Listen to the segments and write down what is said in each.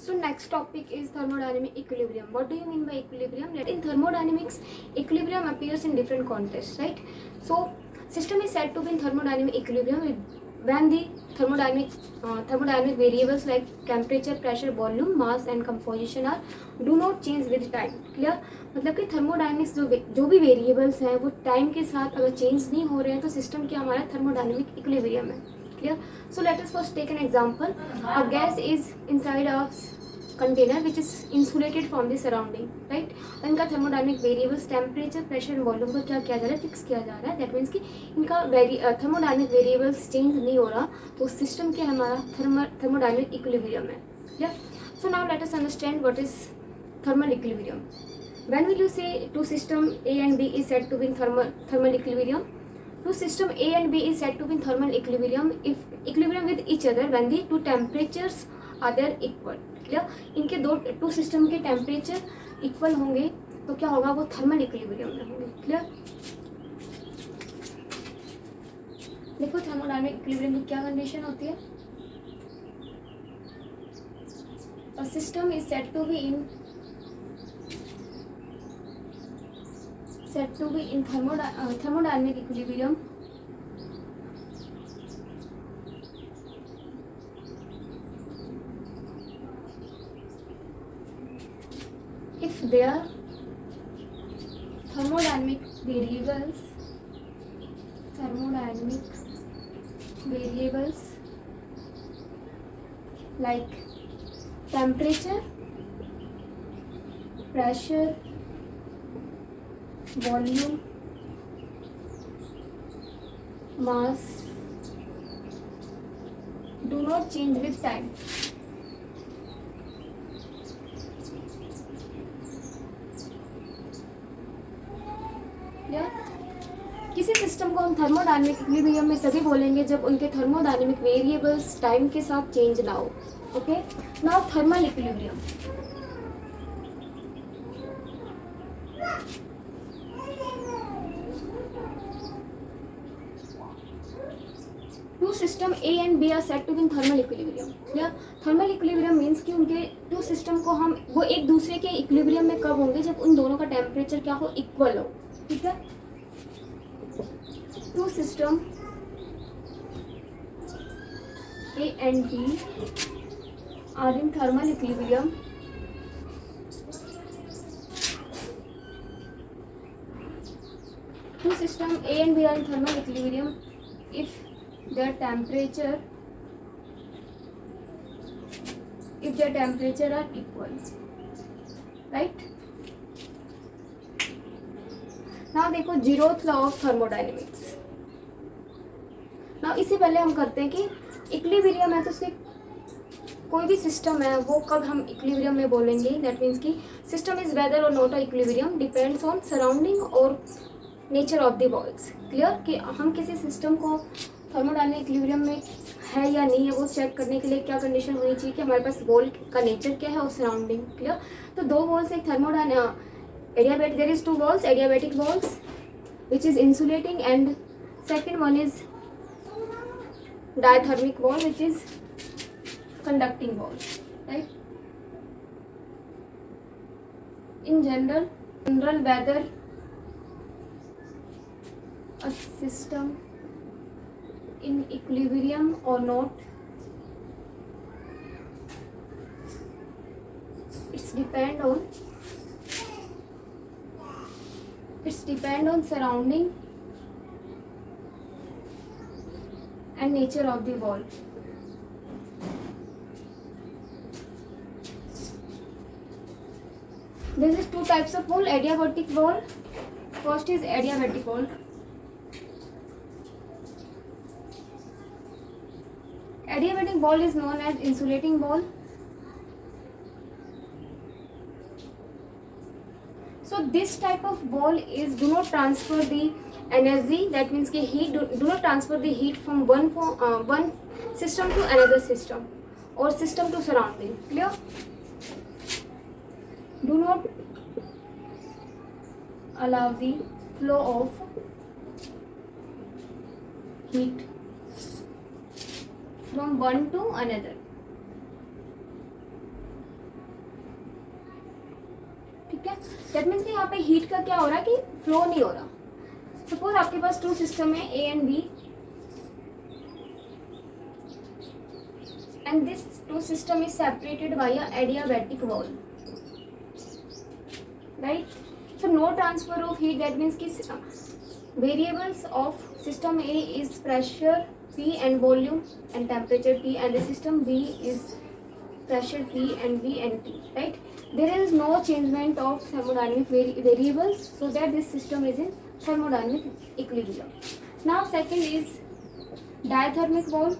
So next topic is thermodynamic equilibrium. What do you mean by equilibrium? In thermodynamics, equilibrium appears in different contexts, right? So system is said to be in thermodynamic equilibrium when the thermodynamic variables like temperature, pressure, volume, mass and composition are do not change with time. Clear? मतलब कि thermodynamics जो भी variables हैं वो time के साथ अगर change नहीं हो रहे हैं तो सिस्टम क्या हमारा थर्मोडायनेमिक इक्विलिब्रियम है. Clear? So let us first take an example. A gas is inside a container which is insulated from the surrounding, right? इनका thermodynamic variables temperature, pressure and volume को क्या किया जा रहा है, फिक्स किया जा रहा है. That means कि इनका thermodynamic variables change नहीं हो रहा तो system क्या है हमारा thermodynamic equilibrium है. Yeah? So now let us understand what is thermal equilibrium. When will you say two system A and B is said to be in thermal equilibrium? Two system A and B is said to be in thermal equilibrium if equilibrium with each other when the two temperatures are there equal. Clear? इनके दो to system के temperature equal होंगे तो क्या होगा, वो thermal equilibrium में होंगे. क्लियर? देखो थर्मोडायनामिक इक्विलिब्रियम की क्या कंडीशन होती है. A system is said to be in thermodynamic equilibrium if their thermodynamic variables like temperature, pressure, volume, mass do not change with time. किसी सिस्टम को हम थर्मोडायनेमिक इक्विलिब्रियम में तभी बोलेंगे जब उनके थर्मोडायनेमिक वेरिएबल्स टाइम के साथ चेंज ना हो. Okay, now thermal equilibrium. Two system A and B are said to be in thermal equilibrium. या थर्मल इक्विलिब्रियम मीन्स कि उनके टू सिस्टम को हम वो एक दूसरे के इक्विलिब्रियम में कब होंगे, जब उन दोनों का टेम्परेचर क्या हो, इक्वल हो. ठीक है. Two system A and B are in thermal equilibrium two system A and B are in thermal equilibrium if their temperature are equal, right? now देखो zeroth law of thermodynamics. now इससे पहले हम करते हैं कि इक्विलिब्रियम है तो उसके कोई भी सिस्टम है वो कब हम इक्विलिब्रियम में बोलेंगे. दैट मीन्स कि सिस्टम इज वेदर और not a equilibrium depends on surrounding और nature of the walls. Clear? कि हम किसी सिस्टम को थर्मोडायनेमिक इक्विलिब्रियम में है या नहीं है वो चेक करने के लिए क्या कंडीशन होनी चाहिए कि हमारे पास वॉल का नेचर क्या है और सराउंडिंग. क्लियर? तो दो वॉल्स एक adiabatic, there is two walls, adiabatic walls which is insulating and second one is diathermic wall which is conducting wall, right? in general whether a system in equilibrium or not, it's depend on surrounding and nature of the wall. There is two types of wall, adiabatic wall. First is adiabatic wall. Adiabatic wall is known as insulating wall. So this type of wall is do not transfer the energy, that means कि heat do not transfer the heat from one system to another system or system to surrounding. Clear? Do not allow the flow of heat from one to another. ठीक है। That means कि यहाँ पे heat का क्या हो रहा है कि फ्लो नहीं हो रहा। सपोज आपके पास टू सिस्टम है A and B, and this two system is separated by a adiabatic wall, right? So no transfer of heat, that means ki variables of system A is pressure P and volume and temperature T, and the system B is pressure P and V and T, right? There is no changement of thermodynamic variables, so that this system is in thermodynamic equilibrium. Now second is diathermic wall.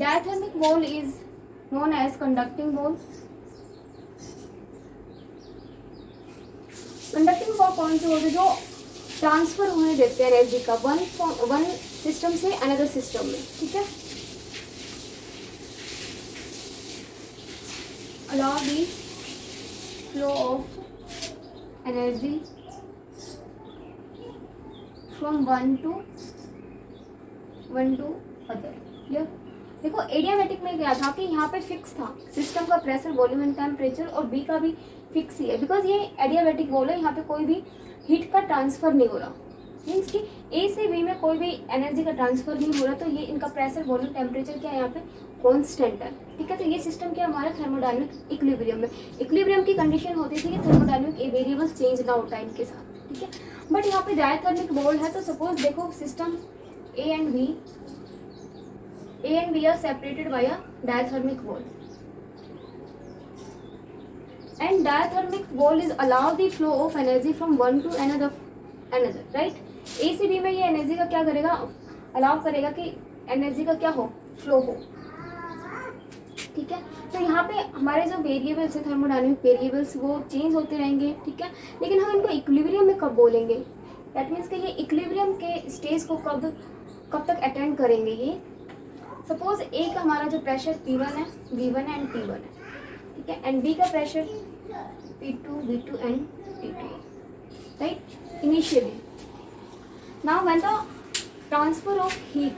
Diathermic wall is known as conducting wall. Conducting wall कौन से होते जो transfer होने देते हैं energy का one system से another system में, ठीक है। Allow the flow of energy from one two other. Clear. देखो एडियाबैटिक में क्या था कि यहाँ पे फिक्स था सिस्टम का प्रेशर, वॉल्यूम एंड टेम्परेचर, और बी का भी फिक्स ही है, बिकॉज ये एडियाबैटिक वॉल है, यहाँ पे कोई भी हीट का ट्रांसफर नहीं हो रहा। मीन्स कि ए से बी में कोई भी एनर्जी का ट्रांसफर नहीं हो रहा, तो ये इनका प्रेशर, वॉल्यूम, टेम्परेचर क्या है यहाँ पे कॉन्स्टेंट है, ठीक है। तो ये सिस्टम क्या हमारा थर्मोडायनेमिक इक्विलिब्रियम में, इक्विलिब्रियम की कंडीशन होती थी कि थर्मोडायनेमिक वेरिएबल्स चेंज ना हो टाइम के साथ, ठीक है। बट यहाँ पे डायथर्मिक वॉल है, तो सपोज देखो system A and B are separated by a diathermic wall, and diathermic wall is allow the flow of energy from one to another, right? A से B में ये एनर्जी का क्या करेगा, अलाउ करेगा कि एनर्जी का क्या हो, फ्लो हो, ठीक है। तो यहाँ पे हमारे जो वेरिएबल्स है थर्मोडायनेमिक वेरिएबल्स वो चेंज होते रहेंगे, ठीक है। लेकिन हम इनको इक्विलिब्रियम में कब बोलेंगे, दैट मीन्स कि ये इक्विलिब्रियम के स्टेज को कब तक अटेंड करेंगे ये। सपोज ए का हमारा जो प्रेशर P1 है, V1 एंड T1 है, ठीक है, एंड बी का pressure P2, V2 and T2, right, initially. Now when the transfer of heat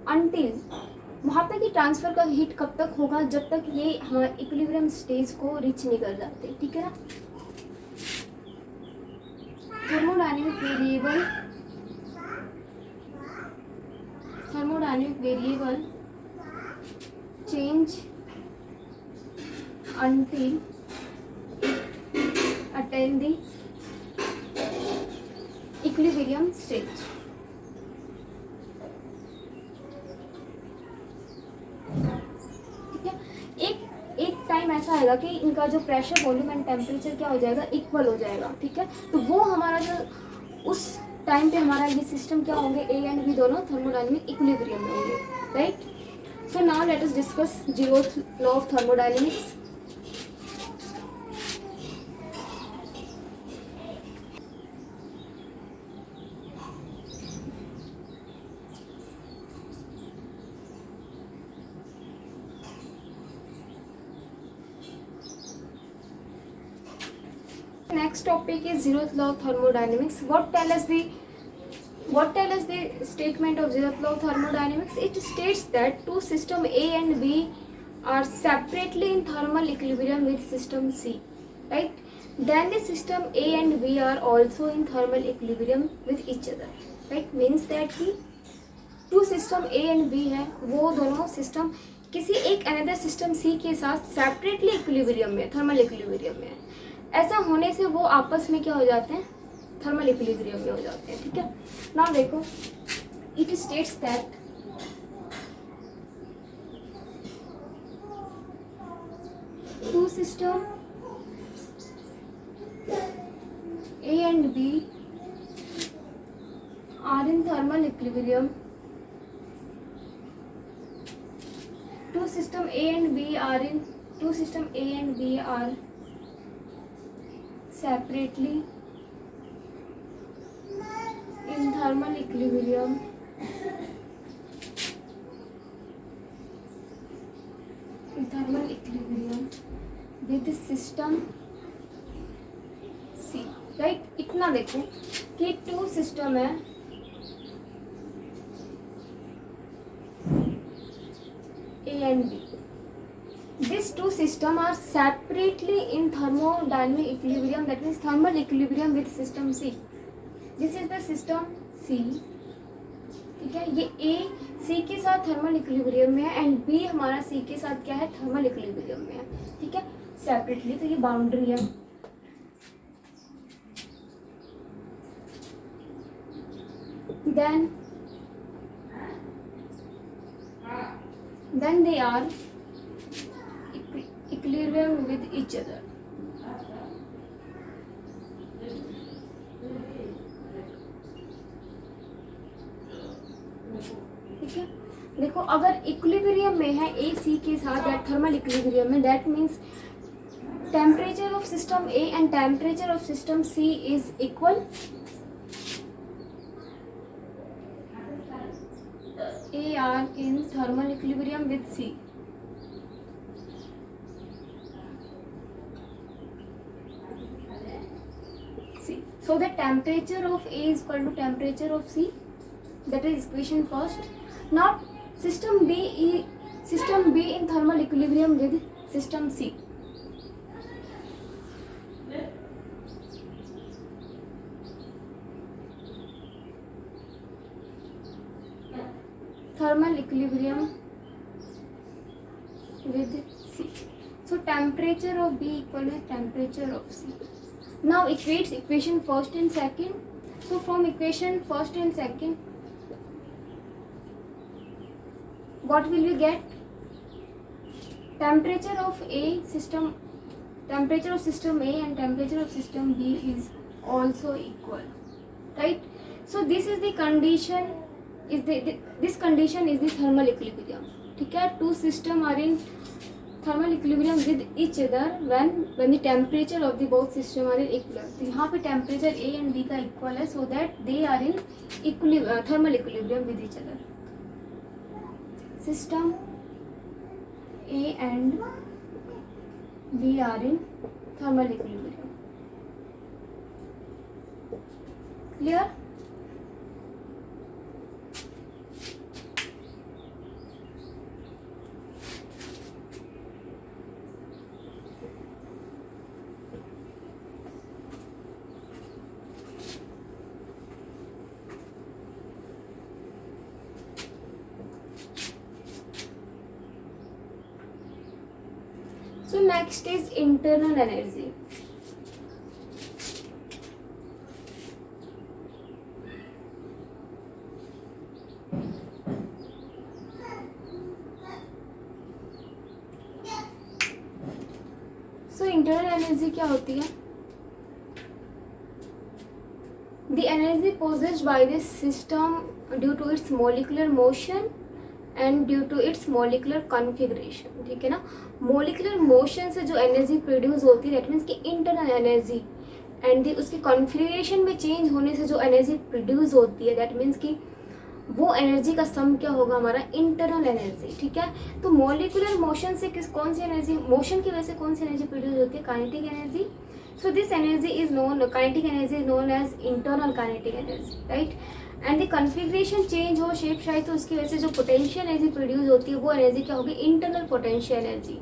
until, वहाँ पे कि ट्रांसफर का हीट कब तक होगा, जब तक ये हमारे इक्विलिब्रियम स्टेज को रीच नहीं कर जाते, ठीक है ना। Thermodynamic variable change until attain the equilibrium stage, ठीक है। एक टाइम ऐसा आएगा कि इनका जो प्रेशर, वॉल्यूम एंड टेम्परेचर क्या हो जाएगा, इक्वल हो जाएगा, ठीक है। तो वो हमारा जो उस टाइम पे हमारा ये सिस्टम क्या होंगे, ए एंड बी दोनों थर्मोडायनेमिक इक्विलिब्रियम में होंगे, right. So now let us discuss zeroth law of thermodynamics. Next topic is zeroth law of thermodynamics. What tell us the statement of zeroth law of thermodynamics? It states that two system A and B are separately in thermal equilibrium with system C, right? Then the system A and B are also in thermal equilibrium with each other, right? Means that कि two system A and B है, वो दोनों system किसी एक another system C के साथ separately equilibrium में, thermal equilibrium में है। ऐसा होने से वो आपस में क्या हो जाते हैं, थर्मल इक्विलिब्रियम में हो जाते हैं, ठीक है। नाउ देखो, it states that two system A and B are in thermal equilibrium. Two system A and B are separately in thermal equilibrium with system C, right. इतना देखो कि टू सिस्टम है A and B, these two systems are separately in thermodynamic equilibrium, that means thermal equilibrium with system C. This is the system C, ठीक है. ये A C के साथ thermal equilibrium में है एंड B हमारा C के साथ क्या है, थर्मल इक्विलिब्रियम में है, ठीक है, सेपरेटली. तो ये बाउंड्री है. then they are equilibrium with each other. ठीक है. देखो अगर इक्विलिब्रियम में है ए सी के साथ या थर्मल इक्विलिब्रियम में, that means temperature of system A and temperature of system C is equal. A are in thermal equilibrium with C. C. So the temperature of A is equal to temperature of C. That is equation first. Now system B in thermal equilibrium with system C. Thermal equilibrium with C. So temperature of B equal to temperature of C. Now equate equation first and second. So from equation first and second, what will we get? Temperature of system A and temperature of system B is also equal, right? So this is the condition. This condition is the thermal equilibrium. ठीक है. Two system are in thermal equilibrium with each other when the temperature of the both system are in equal. तो यहाँ पे temperature A and B का equal है, so that they are in thermal equilibrium with each other. System A and B are in thermal equilibrium. Clear? So next is internal energy. So internal energy क्या होती है? The energy possessed by this system due to its molecular motion and due to its molecular configuration. ठीक है ना. Molecular motion से जो energy produce होती है, दैट मीन्स कि इंटरनल एनर्जी, एंड उसकी कॉन्फ़िगरेशन में चेंज होने से जो एनर्जी प्रोड्यूस होती है, दैट मीन्स कि वो एनर्जी का सम क्या होगा हमारा, इंटरनल एनर्जी. ठीक है. तो मोलिकुलर मोशन से कौन सी एनर्जी, मोशन की वजह से कौन सी एनर्जी प्रोड्यूस होती है, kinetic energy. So this energy is known, kinetic energy is known as internal kinetic energy, right. And the configuration change हो, शेप शायद, तो उसकी वजह से जो पोटेंशियल एनर्जी प्रोड्यूस होती है वो एनर्जी क्या होगी, internal potential energy.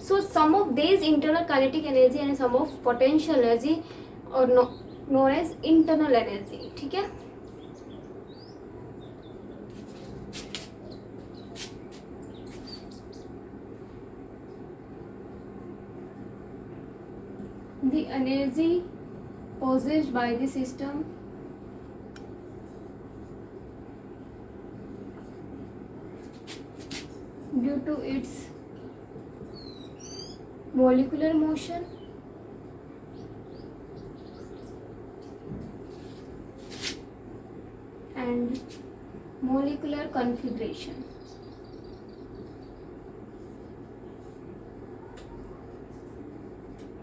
So sum of this internal kinetic energy and sum of potential energy और नोन एज इंटरनल एनर्जी. ठीक है. The energy possessed by the system due to its molecular motion and molecular configuration.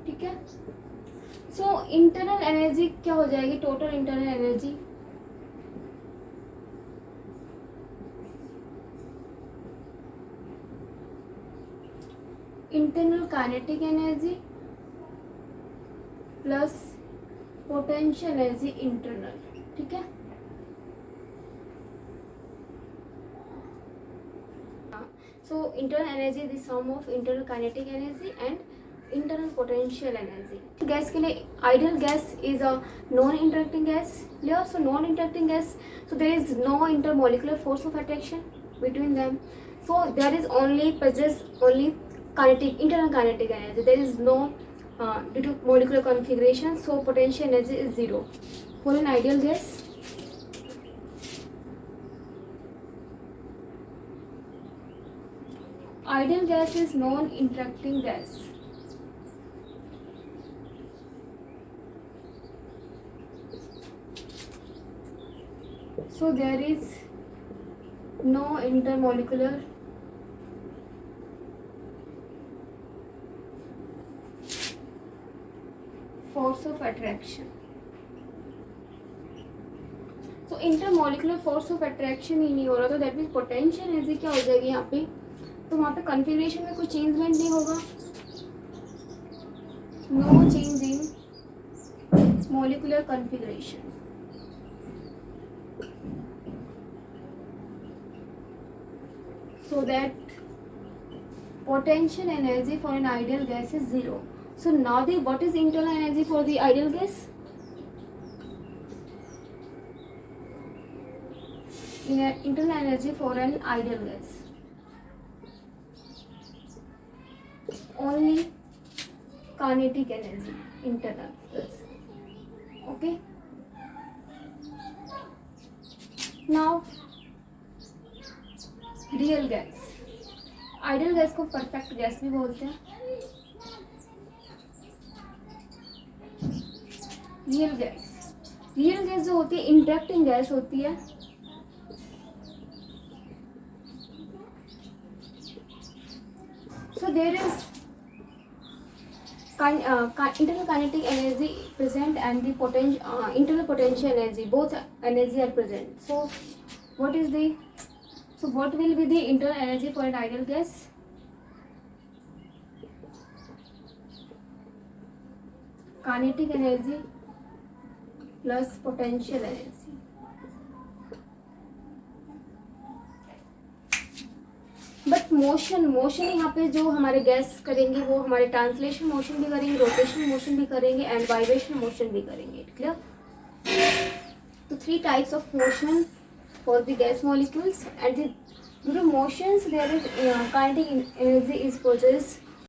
ठीक है. So internal energy क्या हो जाएगी, total internal energy internal kinetic energy plus potential energy internal. ठीक है. So internal energy is the sum of internal kinetic energy and internal potential energy. Gas के लिए ideal gas is a non-interacting gas. Clear? So non-interacting gas, so there is no intermolecular force of attraction between them. So there is only possess only kinetic internal kinetic energy. There is no due to molecular configuration, so potential energy is zero for an ideal gas. Ideal gas is non-interacting gas. So there is no intermolecular force of attraction. So intermolecular force of attraction ही नहीं हो रहा, तो that means potential energy क्या हो जाएगी यहाँ पे, तो वहाँ पे कन्फिग्रेशन में कुछ चेंजमेंट नहीं होगा, no change in molecular configuration. So that potential energy for an ideal gas is zero. So now what is internal energy for the ideal gas? Internal energy for an ideal gas, only kinetic energy internal. Okay. Now real gas, ideal gas को perfect gas भी बोलते हैं. Real gas जो होती है interacting gas होती है. So there is internal kinetic energy present and the internal potential energy, both energy are present. So what will be the internal energy for an ideal gas? Kinetic energy plus potential energy. But motion यहाँ पे जो हमारे gas करेंगे वो हमारे translation motion भी करेंगे, rotational motion भी करेंगे एंड वाइब्रेशनल मोशन भी करेंगे. क्लियर? तो 3 types of motion for the gas molecules, and due to motions there is kinetic energy is possessed